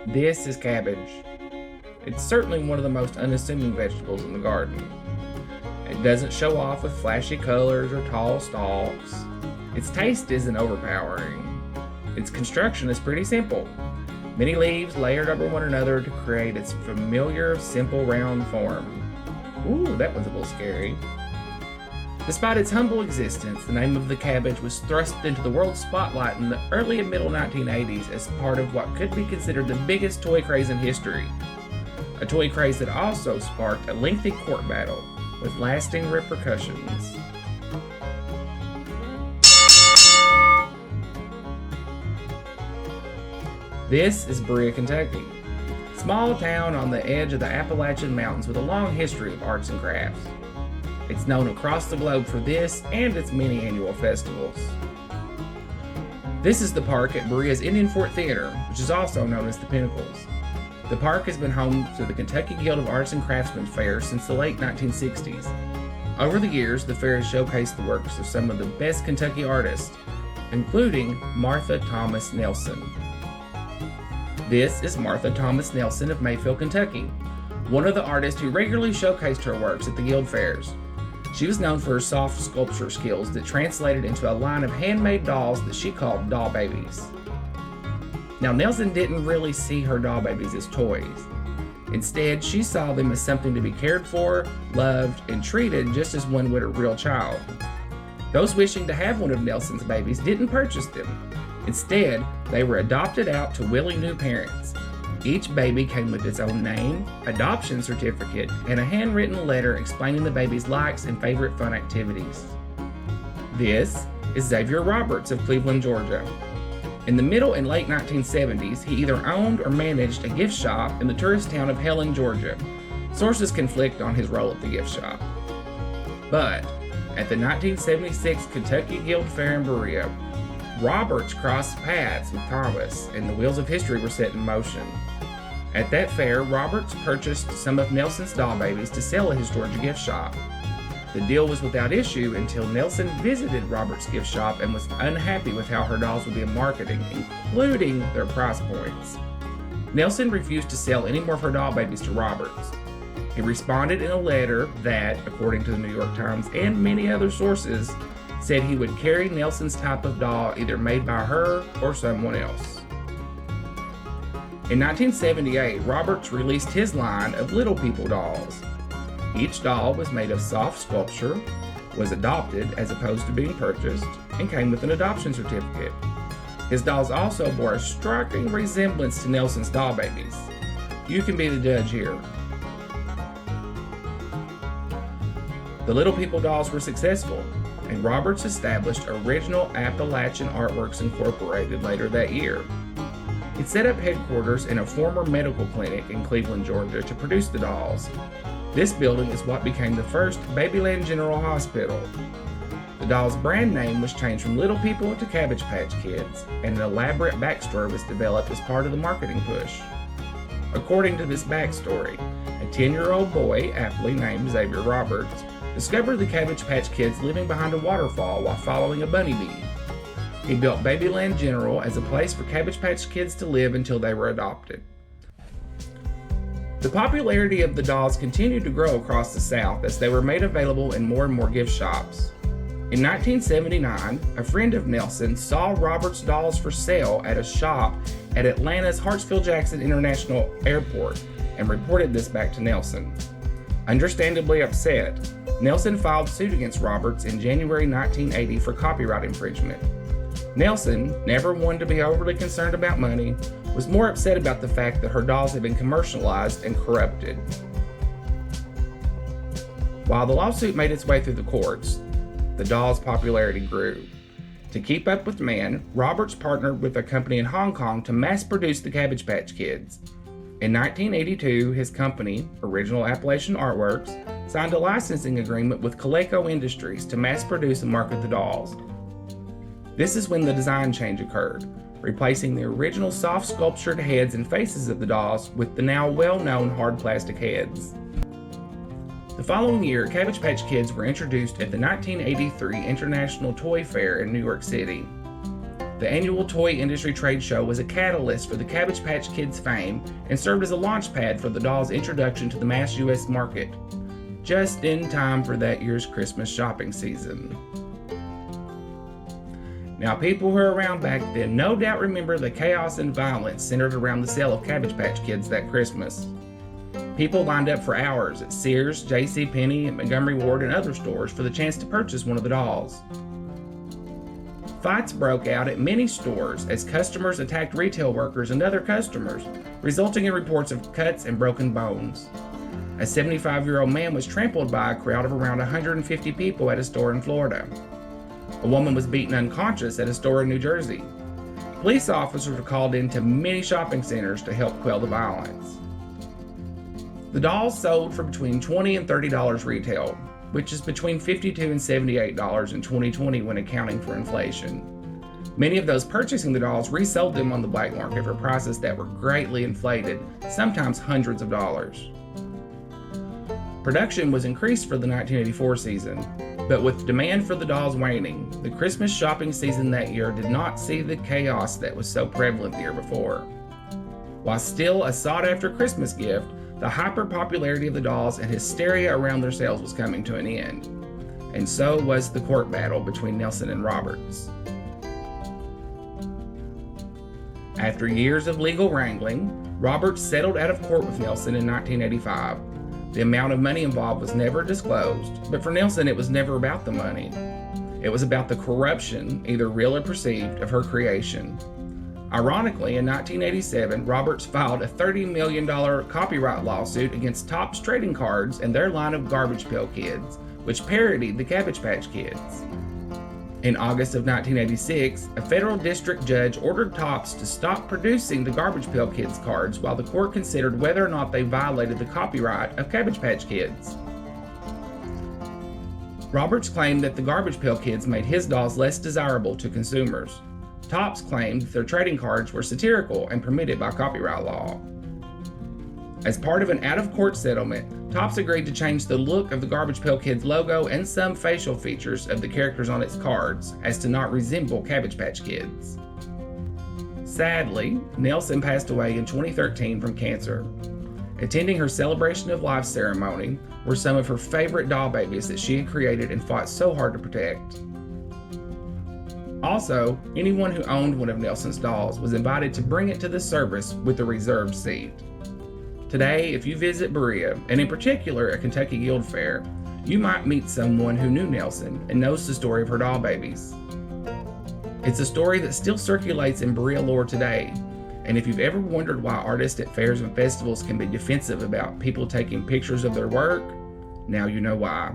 This is cabbage. It's certainly one of the most unassuming vegetables in the garden. It doesn't show off with flashy colors or tall stalks. Its taste isn't overpowering. Its construction is pretty simple. Many leaves layered over one another to create its familiar, simple round form. Ooh, that was a little scary. Despite its humble existence, the name of the cabbage was thrust into the world spotlight in the early and middle 1980s as part of what could be considered the biggest toy craze in history. A toy craze that also sparked a lengthy court battle with lasting repercussions. This is Berea, Kentucky. Small town on the edge of the Appalachian Mountains with a long history of arts and crafts. It's known across the globe for this and its many annual festivals. This is the park at Berea's Indian Fort Theater, which is also known as the Pinnacles. The park has been home to the Kentucky Guild of Arts and Craftsmen Fair since the late 1960s. Over the years, the fair has showcased the works of some of the best Kentucky artists, including Martha Thomas Nelson. This is Martha Thomas Nelson of Mayfield, Kentucky, one of the artists who regularly showcased her works at the Guild fairs. She was known for her soft sculpture skills that translated into a line of handmade dolls that she called doll babies. Now, Nelson didn't really see her doll babies as toys. Instead, she saw them as something to be cared for, loved, and treated just as one would a real child. Those wishing to have one of Nelson's babies didn't purchase them. Instead, they were adopted out to willing new parents. Each baby came with its own name, adoption certificate, and a handwritten letter explaining the baby's likes and favorite fun activities. This is Xavier Roberts of Cleveland, Georgia. In the middle and late 1970s, he either owned or managed a gift shop in the tourist town of Helen, Georgia. Sources conflict on his role at the gift shop. But at the 1976 Kentucky Guild Fair in Berea, Roberts crossed paths with Thomas, and the wheels of history were set in motion. At that fair, Roberts purchased some of Nelson's doll babies to sell at his Georgia gift shop. The deal was without issue until Nelson visited Roberts' gift shop and was unhappy with how her dolls were being marketed, including their price points. Nelson refused to sell any more of her doll babies to Roberts. He responded in a letter that, according to the New York Times and many other sources, said he would carry Nelson's type of doll either made by her or someone else. In 1978, Roberts released his line of Little People dolls. Each doll was made of soft sculpture, was adopted as opposed to being purchased, and came with an adoption certificate. His dolls also bore a striking resemblance to Nelson's doll babies. You can be the judge here. The Little People dolls were successful, and Roberts established Original Appalachian Artworks Incorporated later that year. It set up headquarters in a former medical clinic in Cleveland, Georgia to produce the dolls. This building is what became the first Babyland General Hospital. The doll's brand name was changed from Little People to Cabbage Patch Kids, and an elaborate backstory was developed as part of the marketing push. According to this backstory, a 10-year-old boy, aptly named Xavier Roberts, discovered the Cabbage Patch Kids living behind a waterfall while following a bunny bee. He built Babyland General as a place for Cabbage Patch Kids to live until they were adopted. The popularity of the dolls continued to grow across the South as they were made available in more and more gift shops. In 1979, a friend of Nelson saw Roberts' dolls for sale at a shop at Atlanta's Hartsfield-Jackson International Airport and reported this back to Nelson. Understandably upset, Nelson filed suit against Roberts in January 1980 for copyright infringement. Nelson, never one to be overly concerned about money, was more upset about the fact that her dolls had been commercialized and corrupted. While the lawsuit made its way through the courts, the doll's popularity grew. To keep up with demand, Roberts partnered with a company in Hong Kong to mass produce the Cabbage Patch Kids. In 1982, his company, Original Appalachian Artworks, signed a licensing agreement with Coleco Industries to mass produce and market the dolls. This is when the design change occurred, replacing the original soft sculptured heads and faces of the dolls with the now well-known hard plastic heads. The following year, Cabbage Patch Kids were introduced at the 1983 International Toy Fair in New York City. The annual toy industry trade show was a catalyst for the Cabbage Patch Kids' fame and served as a launch pad for the doll's introduction to the mass U.S. market, just in time for that year's Christmas shopping season. Now, people who were around back then no doubt remember the chaos and violence centered around the sale of Cabbage Patch Kids that Christmas. People lined up for hours at Sears, JCPenney, and Montgomery Ward and other stores for the chance to purchase one of the dolls. Fights broke out at many stores as customers attacked retail workers and other customers, resulting in reports of cuts and broken bones. A 75-year-old man was trampled by a crowd of around 150 people at a store in Florida. A woman was beaten unconscious at a store in New Jersey. Police officers were called into many shopping centers to help quell the violence. The dolls sold for between $20 and $30 retail, which is between $52 and $78 in 2020 when accounting for inflation. Many of those purchasing the dolls resold them on the black market for prices that were greatly inflated, sometimes hundreds of dollars. Production was increased for the 1984 season, but with demand for the dolls waning, the Christmas shopping season that year did not see the chaos that was so prevalent the year before. While still a sought-after Christmas gift, the hyper-popularity of the dolls and hysteria around their sales was coming to an end, and so was the court battle between Nelson and Roberts. After years of legal wrangling, Roberts settled out of court with Nelson in 1985. The amount of money involved was never disclosed, but for Nelson it was never about the money. It was about the corruption, either real or perceived, of her creation. Ironically, in 1987, Roberts filed a $30 million copyright lawsuit against Topps Trading Cards and their line of Garbage Pail Kids, which parodied the Cabbage Patch Kids. In August of 1986, a federal district judge ordered Topps to stop producing the Garbage Pail Kids cards while the court considered whether or not they violated the copyright of Cabbage Patch Kids. Roberts claimed that the Garbage Pail Kids made his dolls less desirable to consumers. Topps claimed that their trading cards were satirical and permitted by copyright law. As part of an out-of-court settlement, Topps agreed to change the look of the Garbage Pail Kids logo and some facial features of the characters on its cards as to not resemble Cabbage Patch Kids. Sadly, Nelson passed away in 2013 from cancer. Attending her celebration of life ceremony were some of her favorite doll babies that she had created and fought so hard to protect. Also, anyone who owned one of Nelson's dolls was invited to bring it to the service with a reserved seat. Today, if you visit Berea, and in particular a Kentucky Guild Fair, you might meet someone who knew Nelson and knows the story of her doll babies. It's a story that still circulates in Berea lore today, and if you've ever wondered why artists at fairs and festivals can be defensive about people taking pictures of their work, now you know why.